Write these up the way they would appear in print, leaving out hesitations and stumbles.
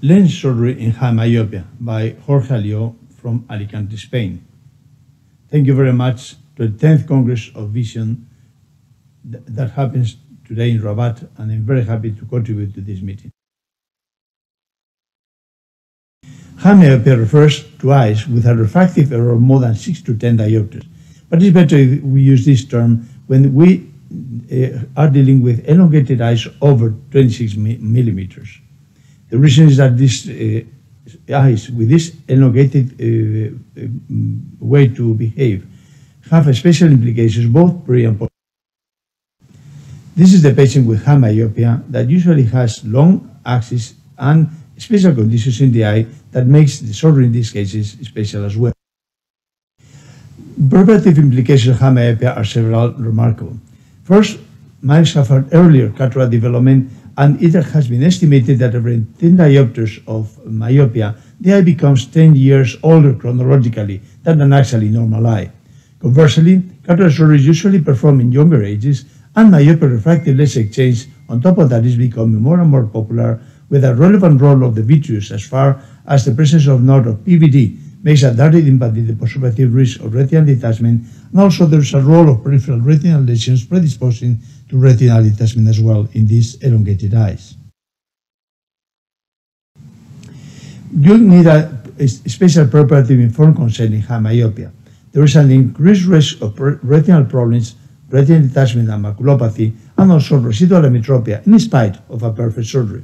Lens Surgery in High Myopia by Jorge Alió from Alicante, Spain. Thank you very much to the 10th Congress of Vision that happens today in Rabat, and I'm very happy to contribute to this meeting. High myopia refers to eyes with a refractive error of more than 6 to 10 diopters, but it's better if we use this term when we are dealing with elongated eyes over 26 millimeters. The reason is that these eyes with this elongated way to behave have special implications both pre and post. This is the patient with high myopia that usually has long axis and special conditions in the eye that makes the surgery in these cases special as well. Preoperative implications of high myopia are several remarkable. First, mice have an earlier cataract development, and it has been estimated that every 10 diopters of myopia, the eye becomes 10 years older chronologically than an actually normal eye. Conversely, cataract surgery is usually performed in younger ages, and myopic refractive lens exchange on top of that is becoming more and more popular, with a relevant role of the vitreous as far as the presence of node of PVD makes a direct impact in the postoperative risk of retinal detachment, and also there is a role of peripheral retinal lesions predisposing to retinal detachment as well in these elongated eyes. You need a special preoperative informed consent in high myopia. There is an increased risk of retinal problems, retinal detachment and maculopathy, and also residual ametropia in spite of a perfect surgery.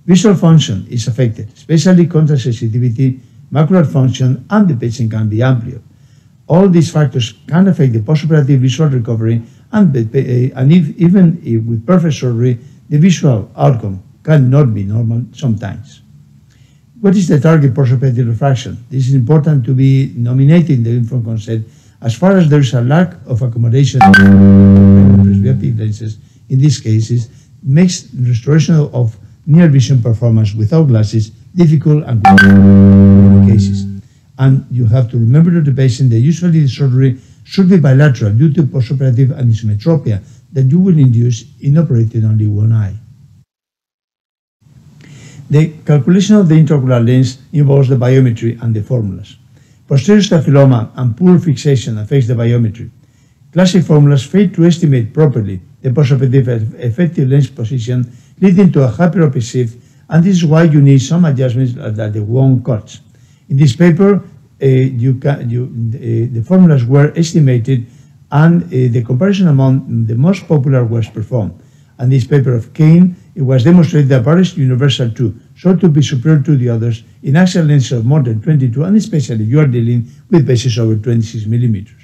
Visual function is affected, especially contrast sensitivity, macular function, and the patient can be amplified. All these factors can affect the postoperative visual recovery, and even with perfect surgery, the visual outcome cannot be normal sometimes. What is the target postoperative refraction? This is important to be nominated in the informed consent as far as there is a lack of accommodation of presbyopic lenses. In these cases, makes restoration of near vision performance without glasses difficult and in many cases. And you have to remember to the patient that usually the surgery should be bilateral due to postoperative anisometropia that you will induce in operating only one eye. The calculation of the intraocular lens involves the biometry and the formulas. Posterior staphyloma and poor fixation affects the biometry. Classic formulas fail to estimate properly the postoperative effective lens position, leading to a hyperopic shift, and this is why you need some adjustments that the Wong cuts. In this paper, the formulas were estimated, and the comparison among the most popular was performed. And this paper of Kane, it was demonstrated that Paris Universal 2 showed to be superior to the others in axial lenses of more than 22, and especially if you are dealing with patients over 26 millimeters.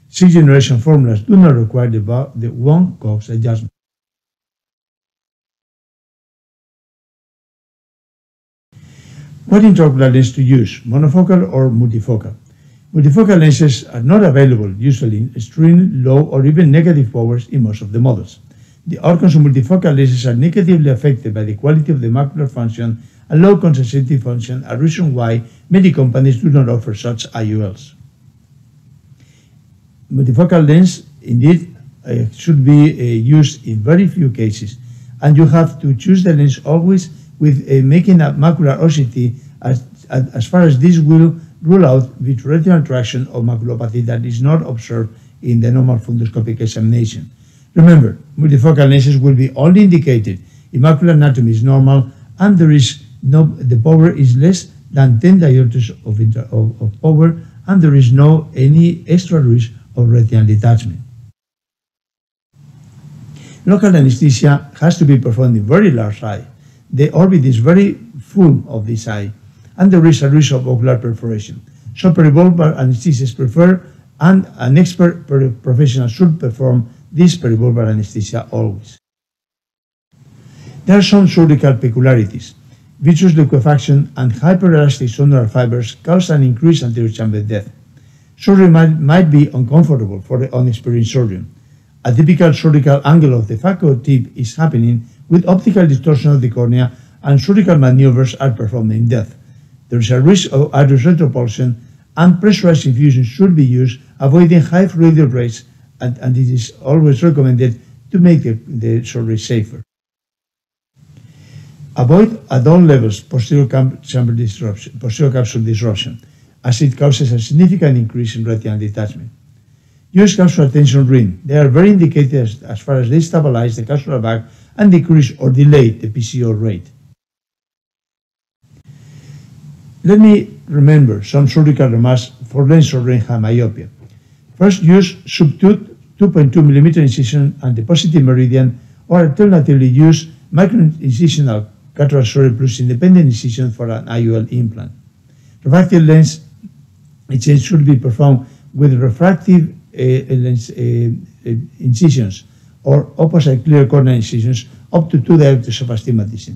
Sixth-generation formulas do not require the Wong-Cox adjustment. What intraocular lens to use, monofocal or multifocal? Multifocal lenses are not available usually in extreme low or even negative powers in most of the models. The outcomes of multifocal lenses are negatively affected by the quality of the macular function and low contrast sensitivity function, a reason why many companies do not offer such IOLs. Multifocal lens indeed should be used in very few cases, and you have to choose the lens always with making a macular OCT as far as this will rule out vitreoretinal traction or maculopathy that is not observed in the normal fundoscopic examination. Remember, multifocal lenses will be only indicated if macular anatomy is normal and the power is less than 10 diopters of power, and there is no any extra risk of retinal detachment. Local anesthesia has to be performed in very large eye. The orbit is very full of this eye, and there is a risk of ocular perforation. So peribulbar anesthesia is preferred, and an expert professional should perform this peribulbar anesthesia always. There are some surgical peculiarities. Vitreous liquefaction and hyperelastic sonular fibers cause an increased anterior chamber depth. Surgery might be uncomfortable for the unexperienced surgeon. A typical surgical angle of the phaco tip is happening with optical distortion of the cornea, and surgical maneuvers are performed in depth. There is a risk of iris retropulsion, and pressurized infusion should be used, avoiding high fluid rates, and it is always recommended to make the surgery safer. Avoid at all levels posterior capsule disruption, as it causes a significant increase in retinal detachment. Use capsular tension ring. They are very indicated as far as they stabilize the capsular bag and decrease or delay the PCO rate. Let me remember some surgical remarks for lens surgery in high myopia. First, use subtooth 2.2 mm incision and the positive meridian, or alternatively use micro-incisional cataract surgery plus independent incision for an IOL implant. Refractive lens exchange should be performed with refractive lens incisions or opposite clear corner incisions up to 2 diopters of astigmatism.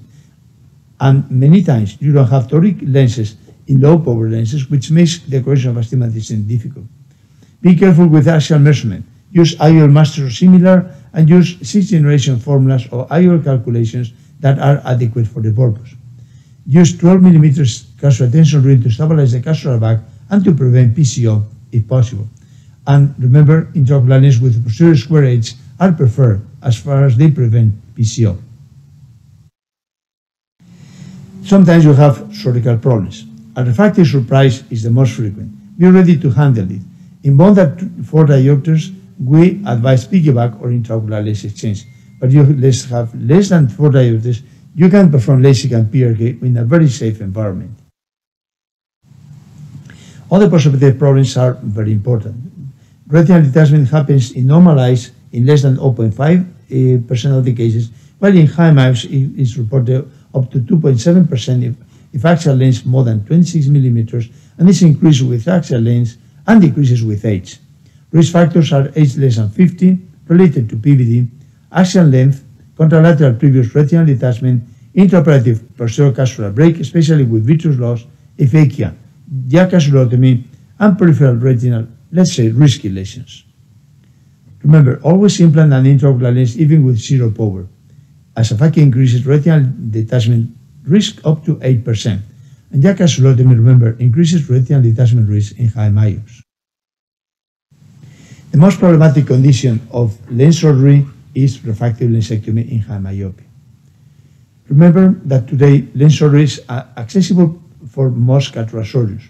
And many times you don't have toric lenses in low power lenses, which makes the correction of astigmatism difficult. Be careful with axial measurement. Use IOL master or similar, and use 6th generation formulas or IOL calculations that are adequate for the purpose. Use 12 mm capsular tension ring to stabilize the capsular bag and to prevent PCO if possible. And remember, intraocular lenses with posterior square edge are preferred as far as they prevent PCO. Sometimes you have surgical problems. A refractive surprise is the most frequent. Be ready to handle it. In more than 4 diopters, we advise piggyback or intraocular lens exchange. But you have less than 4 diopters, you can perform LASIK and PRK in a very safe environment. Other postoperative problems are very important. Retinal detachment happens in normal eyes in less than 0.5% of the cases, while in high myopes it is reported up to 2.7% if axial length more than 26 millimeters, and is increased with axial length and decreases with age. Risk factors are age less than 50, related to PVD, axial length, contralateral previous retinal detachment, intraoperative posterior capsular break, especially with vitreous loss, aphakia, diacapsulotomy, and peripheral retinal, let's say, risky lesions. Remember, always implant an intraocular lens even with zero power. As aphakia increases, retinal detachment risk up to 8%. And diacapsulotomy, remember, increases retinal detachment risk in high myopes. The most problematic condition of lens surgery is refractive lensectomy in high myopia. Remember that today lens surgery is accessible for most cataract surgeons.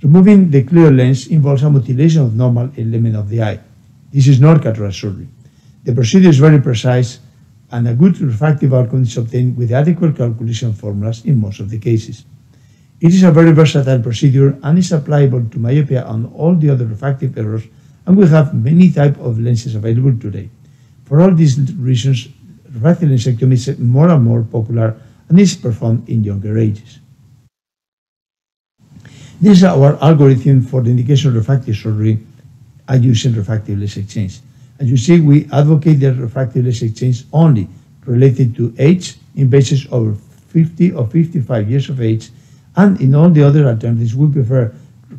Removing the clear lens involves a mutilation of normal element of the eye. This is not cataract surgery. The procedure is very precise, and a good refractive outcome is obtained with adequate calculation formulas in most of the cases. It is a very versatile procedure and is applicable to myopia and all the other refractive errors, and we have many types of lenses available today. For all these reasons, refractive lensectomy is more and more popular and is performed in younger ages. This is our algorithm for the indication of refractive surgery using refractive lens exchange. As you see, we advocate the refractive lens exchange only related to age in patients over 50 or 55 years of age, and in all the other alternatives, we prefer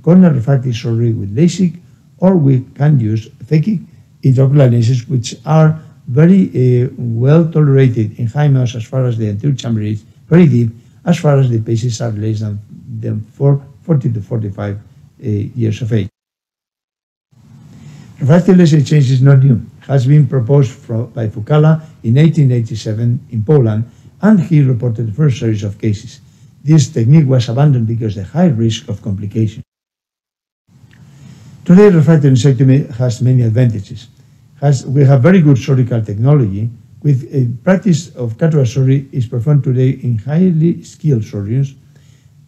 corneal refractive surgery with LASIK, or we can use phakic intraocular lenses, which are very well tolerated in high myopes as far as the anterior chamber is very deep, as far as the patients are less than 40 to 45 years of age. Refractive lens exchange is not new. It has been proposed by Fukala in 1887 in Poland, and he reported the first series of cases. This technique was abandoned because of the high risk of complications. Today, refractive lensectomy has many advantages. We have very good surgical technology. With a practice of cataract surgery is performed today in highly skilled surgeons.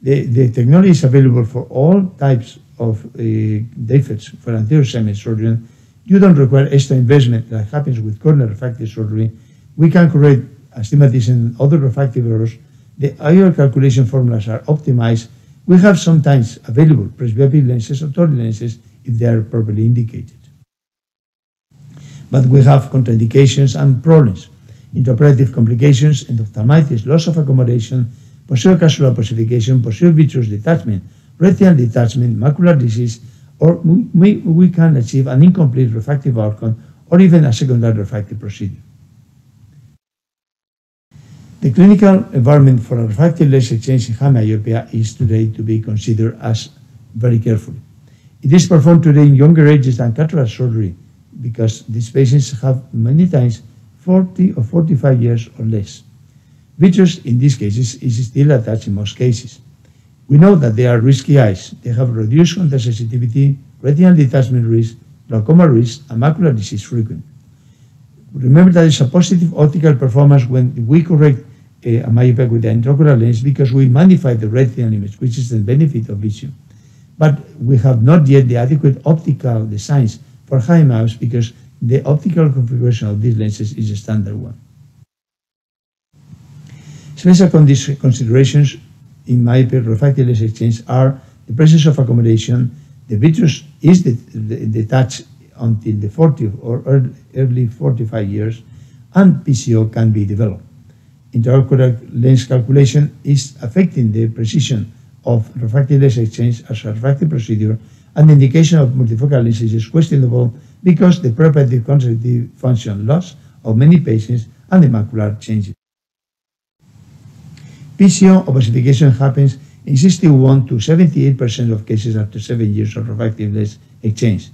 The technology is available for all types of defects for anterior segment surgeon. You don't require extra investment that happens with corneal refractive surgery. We can correct astigmatism and other refractive errors. The IOL calculation formulas are optimized. We have sometimes available presbyopic lenses or toric lenses if they are properly indicated. But we have contraindications and problems. Intraoperative complications, endophthalmitis, loss of accommodation, posterior capsular ossification, posterior vitreous detachment, retinal detachment, macular disease, or we can achieve an incomplete refractive outcome or even a secondary refractive procedure. The clinical environment for a refractive lens exchange in high myopia is today to be considered as very carefully. It is performed today in younger ages than cataract surgery because these patients have many times 40 or 45 years or less. Vitreous in these cases is still attached in most cases. We know that they are risky eyes. They have reduced contact sensitivity, retinal detachment risk, glaucoma risk, and macular disease frequent. Remember that it's a positive optical performance when we correct a myopia with the intraocular lens because we magnify the retinal image, which is the benefit of vision. But we have not yet the adequate optical designs for high myopes because the optical configuration of these lenses is a standard one. Special considerations in myopia refractive lens exchange are the presence of accommodation, the vitreous is detached until the 40 or early 45 years, and PCO can be developed. Intraocular lens calculation is affecting the precision of refractive lens exchange as a refractive procedure, and the indication of multifocal lenses is questionable because the preoperative conjunctive function loss of many patients and the macular changes. PCO opacification happens in 61 to 78% of cases after 7 years of refractive lens exchange.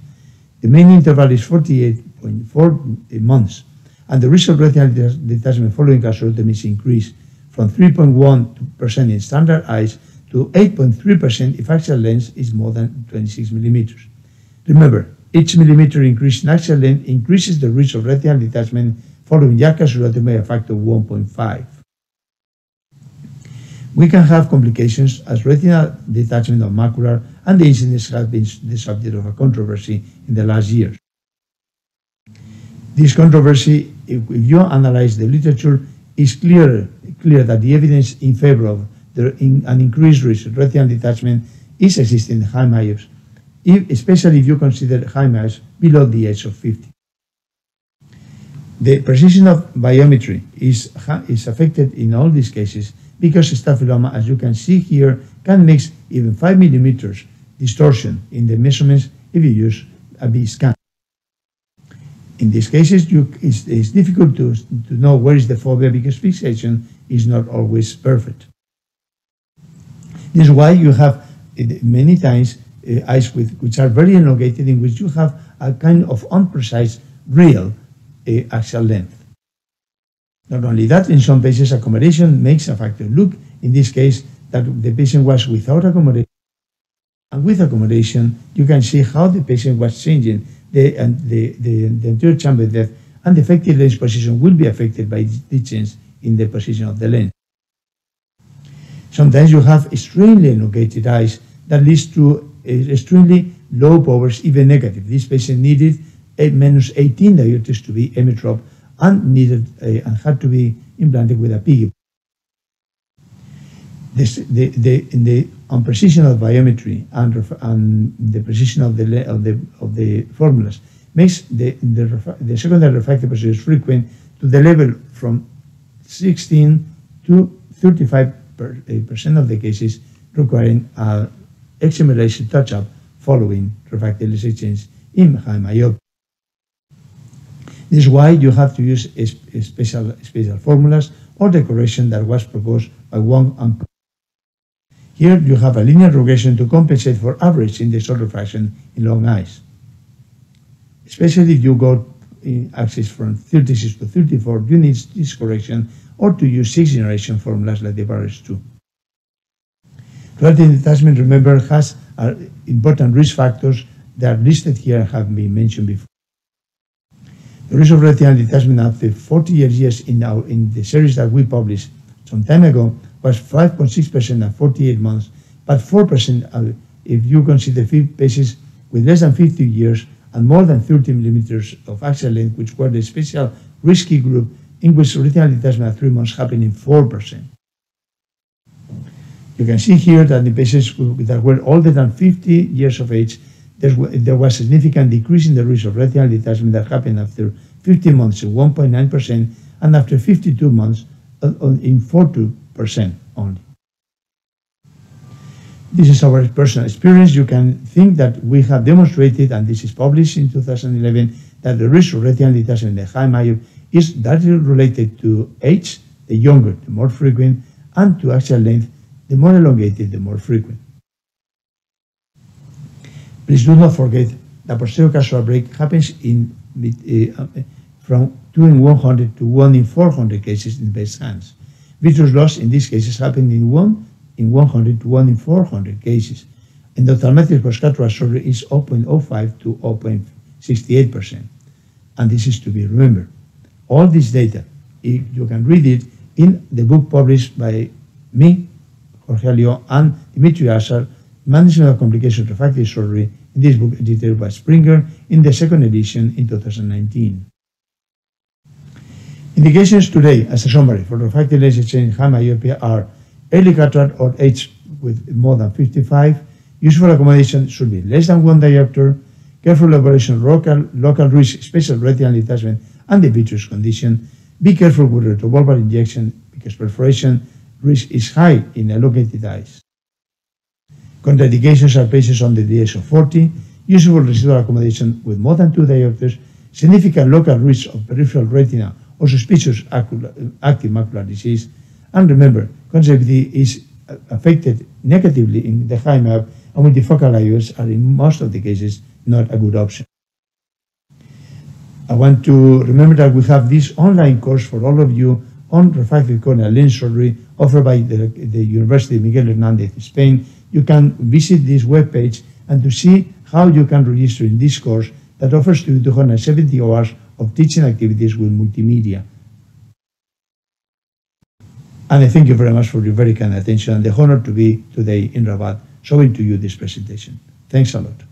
The mean interval is 48.4 months, and the risk of retinal detachment following capsulotomy is increased from 3.1% in standard eyes to 8.3% if axial length is more than 26 millimeters. Remember, each millimeter increase in axial length increases the risk of retinal detachment following YAG capsulotomy by a factor of 1.5. We can have complications as retinal detachment of macular, and the incidence has been the subject of a controversy in the last years. This controversy, if you analyze the literature, is clear that the evidence in favor of an increased risk of retinal detachment is existing in high myopes, especially if you consider high myopes below the age of 50. The precision of biometry is affected in all these cases because staphyloma, as you can see here, can mix even 5 millimeters distortion in the measurements if you use a B scan. In these cases, it's difficult to know where is the fovea because fixation is not always perfect. This is why you have many times eyes which are very elongated, in which you have a kind of unprecise real axial length. Not only that, in some patients, accommodation makes a factor. Look, in this case, that the patient was without accommodation, and with accommodation, you can see how the patient was changing the anterior chamber depth, and the effective lens position will be affected by the change in the position of the lens. Sometimes you have extremely elongated eyes that leads to extremely low powers, even negative. This patient needed a -18 diopters to be emmetrope and had to be implanted with a PIGY. The precision of biometry and the precision of the formulas makes the secondary refractive procedures frequent to the level from 16 to 35% of the cases requiring excimeration touch-up following refractive lens exchange in high myopia. This is why you have to use special formulas or the correction that was proposed by Wong and Co. Here you have a linear regression to compensate for average index of refraction in long eyes. Especially if you go in axis from 36 to 34, you need this correction or to use 6th generation formulas like the Barrett's 2. Retinal detachment, remember, has important risk factors that are listed here and have been mentioned before. The risk of retinal detachment after 40 years in the series that we published some time ago was 5.6% at 48 months, but 4% if you consider patients with less than 50 years and more than 30 millimeters of axial length, which were the special risky group in which retinal detachment at 3 months happened in 4%. You can see here that the patients that were older than 50 years of age, there was a significant decrease in the risk of retinal detachment that happened after 50 months in 1.9% and after 52 months in 40% only. This is our personal experience. You can think that we have demonstrated, and this is published in 2011, that the risk of retinal detachment in the high myopia is directly related to age, the younger, the more frequent, and to axial length, the more elongated, the more frequent. Please do not forget that posterior capsular break happens from 2 in 100 to 1 in 400 cases in best hands. Vitreous loss in these cases happened in 1 in 100 to 1 in 400 cases. Endophthalmitis post-cataract surgery is 0.05 to 0.68%. And this is to be remembered. All this data, you can read it in the book published by me, Jorge Alió, and Dimitri Asar, Management of Complications of Refractive Surgery, in this book edited by Springer in the second edition in 2019. Indications today, as a summary, for refractive lens exchange in high myopia are early cataract or age with more than 55, useful accommodation should be less than 1 diopter, careful evaluation of local risk, special retinal detachment, and the vitreous condition. Be careful with retrobulbar injection because perforation risk is high in elongated eyes. Contraindications are patients under the age of 40, useful residual accommodation with more than 2 diopters, significant local risk of peripheral retina or suspicious active macular disease. And remember, conjunctivitis is affected negatively in the high map, and multifocal IOLs are in most of the cases not a good option. I want to remember that we have this online course for all of you on refractive corneal lens surgery offered by the University of Miguel Hernández in Spain. You can visit this webpage and to see how you can register in this course that offers to you 270 hours of teaching activities with multimedia. And I thank you very much for your very kind attention and the honor to be today in Rabat showing to you this presentation. Thanks a lot.